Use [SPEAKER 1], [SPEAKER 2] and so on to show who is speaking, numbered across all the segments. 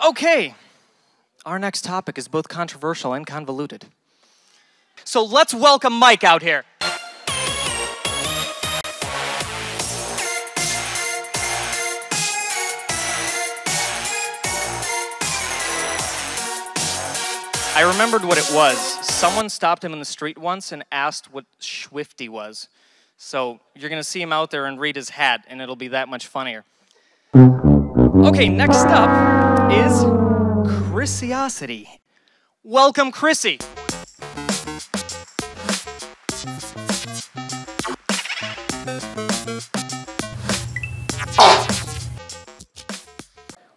[SPEAKER 1] Okay, our next topic is both controversial and convoluted. So let's welcome Mike out here. I remembered what it was. Someone stopped him in the street once and asked what Swifty was. So you're gonna see him out there and read his hat, and it'll be that much funnier. Okay, next up is Chrisiousity. Welcome, Chrissy.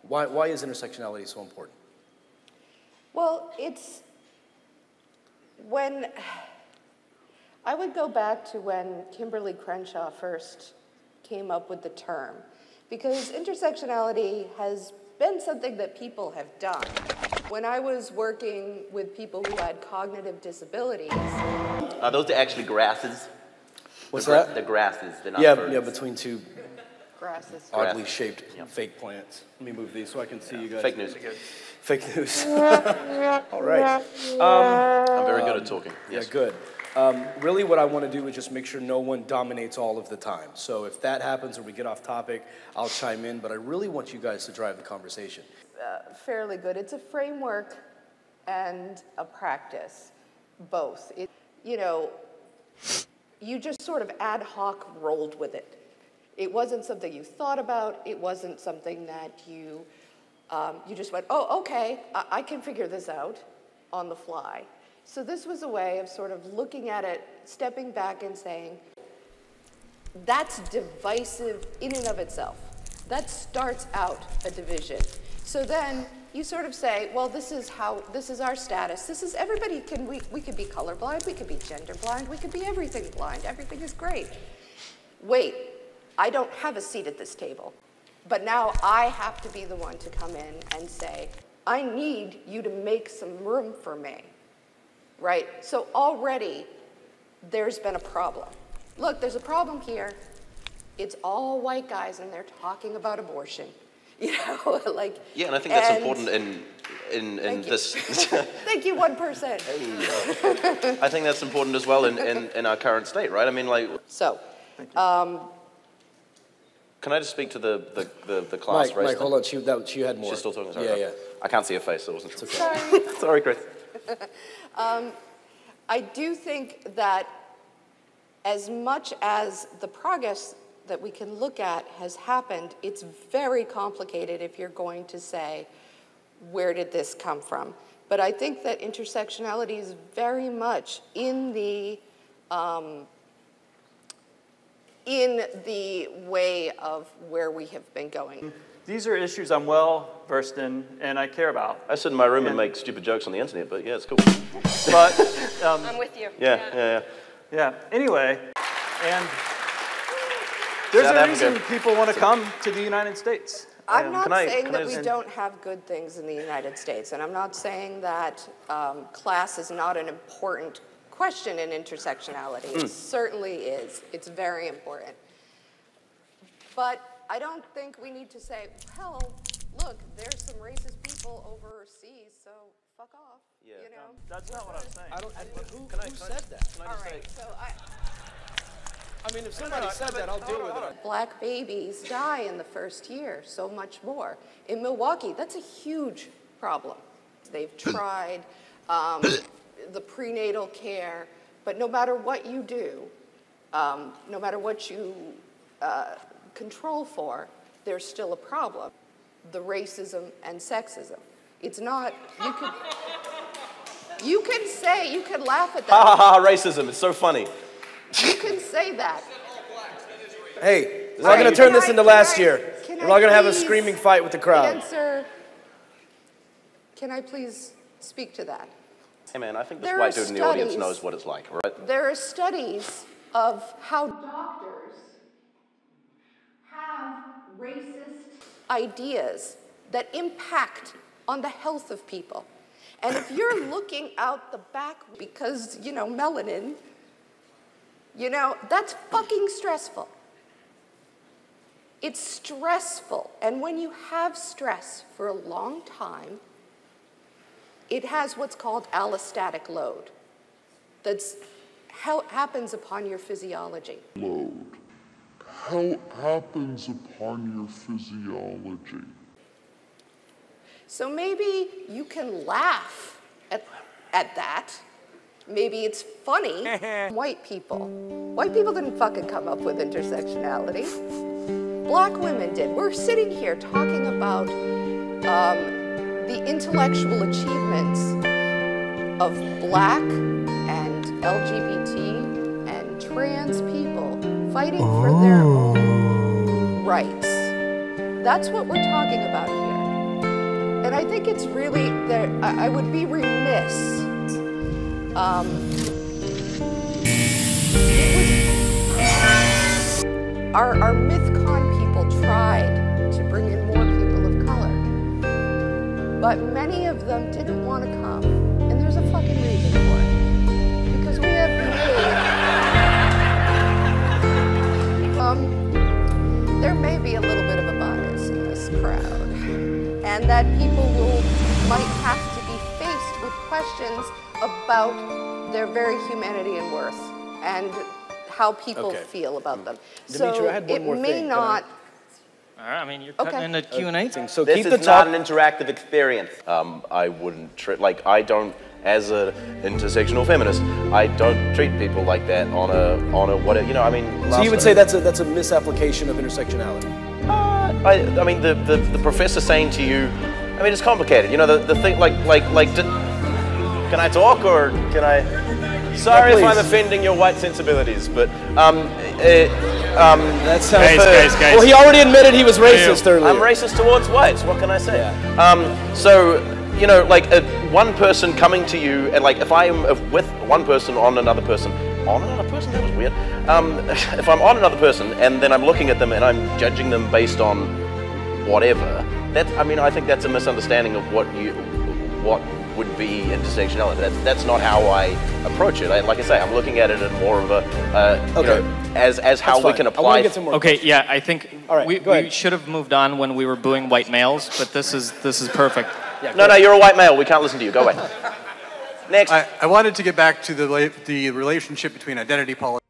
[SPEAKER 2] Why is intersectionality so important?
[SPEAKER 3] Well, it's when I would go back to when Kimberly Crenshaw first came up with the term, because intersectionality has been something that people have done. When I was working with people who had cognitive disabilities.
[SPEAKER 4] Are those actually grasses?
[SPEAKER 2] What's that?
[SPEAKER 4] The grasses, they're not
[SPEAKER 2] Yeah,
[SPEAKER 4] birds.
[SPEAKER 2] yeah, between two
[SPEAKER 3] Grasses.
[SPEAKER 2] oddly shaped fake plants. Let me move these so I can see you guys.
[SPEAKER 4] Fake news.
[SPEAKER 2] Fake news. All right.
[SPEAKER 4] I'm very good at talking. Yes.
[SPEAKER 2] Yeah, good. Really what I want to do is just make sure no one dominates all of the time. So if that happens or we get off topic, I'll chime in, but I really want you guys to drive the conversation.
[SPEAKER 3] Fairly good. It's a framework and a practice, both. You just sort of ad hoc rolled with it. It wasn't something you thought about. It wasn't something that you just went, oh, okay, I can figure this out on the fly. So this was a way of sort of looking at it, stepping back and saying, that's divisive in and of itself. That starts out a division. So then you sort of say, well, this is our status. This is everybody we could be colorblind, we could be gender blind, we could be everything blind. Everything is great. Wait, I don't have a seat at this table. But now I have to be the one to come in and say, I need you to make some room for me, right? So already there's been a problem. Look, there's a problem here. It's all white guys and they're talking about abortion. Yeah, and
[SPEAKER 4] I think that's important in this.
[SPEAKER 3] Thank you, 1%.
[SPEAKER 4] Hey. I think that's important as well in our current state, right? I mean, like.
[SPEAKER 3] So,
[SPEAKER 4] can I just speak to the class race?
[SPEAKER 2] Mike, hold on. She had more.
[SPEAKER 4] She's still talking. Sorry,
[SPEAKER 2] yeah.
[SPEAKER 4] I can't see her face, so it wasn't.
[SPEAKER 2] It's okay.
[SPEAKER 3] Sorry.
[SPEAKER 4] Sorry, Chris.
[SPEAKER 3] I do think that as much as the progress that we can look at has happened, it's very complicated if you're going to say, where did this come from? But I think that intersectionality is very much in the way of where we have been going.
[SPEAKER 5] These are issues I'm well versed in and I care about.
[SPEAKER 4] I sit in my room and make stupid jokes on the internet, but yeah, it's cool.
[SPEAKER 5] But
[SPEAKER 3] I'm with you.
[SPEAKER 4] Yeah.
[SPEAKER 5] Anyway, and there's a reason people want to come to the United States.
[SPEAKER 3] I'm not saying that we don't have good things in the United States, and I'm not saying that class is not an important question in intersectionality. It certainly is. It's very important. But I don't think we need to say, well, look, there's some racist people overseas, so fuck off.
[SPEAKER 5] Yeah, you know? That's not what I'm saying.
[SPEAKER 2] Who said that?
[SPEAKER 4] Can I just say?
[SPEAKER 3] So
[SPEAKER 2] I mean, if somebody said that, I'll deal with it.
[SPEAKER 3] Black babies die in the first year, so much more. In Milwaukee, that's a huge problem. They've tried the prenatal care, but no matter what you do, no matter what you control for, there's still a problem. The racism and sexism. It's not, you can laugh at that.
[SPEAKER 4] Ha ha ha, racism, it's so funny.
[SPEAKER 3] You can say that.
[SPEAKER 2] Hey, we're not going to turn this into last year. We're not going to have a screaming fight with the crowd.
[SPEAKER 3] Can I please speak to that?
[SPEAKER 4] Hey man, I think this white dude in the audience knows what it's like, right?
[SPEAKER 3] There are studies of how doctors have racist ideas that impact on the health of people. And if you're looking out the back because, melanin, that's fucking stressful. It's stressful, and when you have stress for a long time, it has what's called allostatic load. That's how it happens upon your physiology.
[SPEAKER 6] How it happens upon your physiology.
[SPEAKER 3] So maybe you can laugh at that. Maybe it's funny. White people didn't fucking come up with intersectionality. Black women did. We're sitting here talking about the intellectual achievements of Black and LGBT and trans people fighting for their own rights. That's what we're talking about here. And I think it's really, I would be remiss. Our Mythcon people tried to bring in more people of color, but many of them didn't want to come, and there's a fucking reason for it. Because we have made, there may be a little bit of a bias in this crowd, and that people might have to be faced with questions about their very humanity and worth, and how people feel about them.
[SPEAKER 2] Dimitri,
[SPEAKER 3] so
[SPEAKER 2] I had one more
[SPEAKER 3] it may
[SPEAKER 2] thing.
[SPEAKER 3] not.
[SPEAKER 1] All right, I mean, you're cutting into Q&A thing.
[SPEAKER 2] So
[SPEAKER 4] This
[SPEAKER 2] keep the
[SPEAKER 4] is not
[SPEAKER 2] talk.
[SPEAKER 4] an interactive experience. I wouldn't like I don't, as an intersectional feminist, I don't treat people like that on a what you know. I mean,
[SPEAKER 2] So you would say that's a misapplication of intersectionality.
[SPEAKER 4] I mean the professor saying to you, I mean it's complicated. You know the thing can I talk or can I? Sorry if I'm offending your white sensibilities, but
[SPEAKER 2] that sounds.
[SPEAKER 1] Guys.
[SPEAKER 2] Well, he already admitted he was racist earlier.
[SPEAKER 4] I'm racist towards whites. What can I say? Yeah. So you know, like one person coming to you, and like if I'm with one person on another person, that was weird. If I'm on another person and then I'm looking at them and I'm judging them based on whatever, I think that's a misunderstanding of what would be intersectionality. That's not how I approach it. Like I say, I'm looking at it in more of a, you know, as how we can apply.
[SPEAKER 1] Okay, yeah, I think
[SPEAKER 2] All right,
[SPEAKER 1] we should have moved on when we were booing white males, but this is perfect.
[SPEAKER 4] Yeah, no, you're a white male. We can't listen to you. Go away. Next.
[SPEAKER 7] I wanted to get back to the relationship between identity politics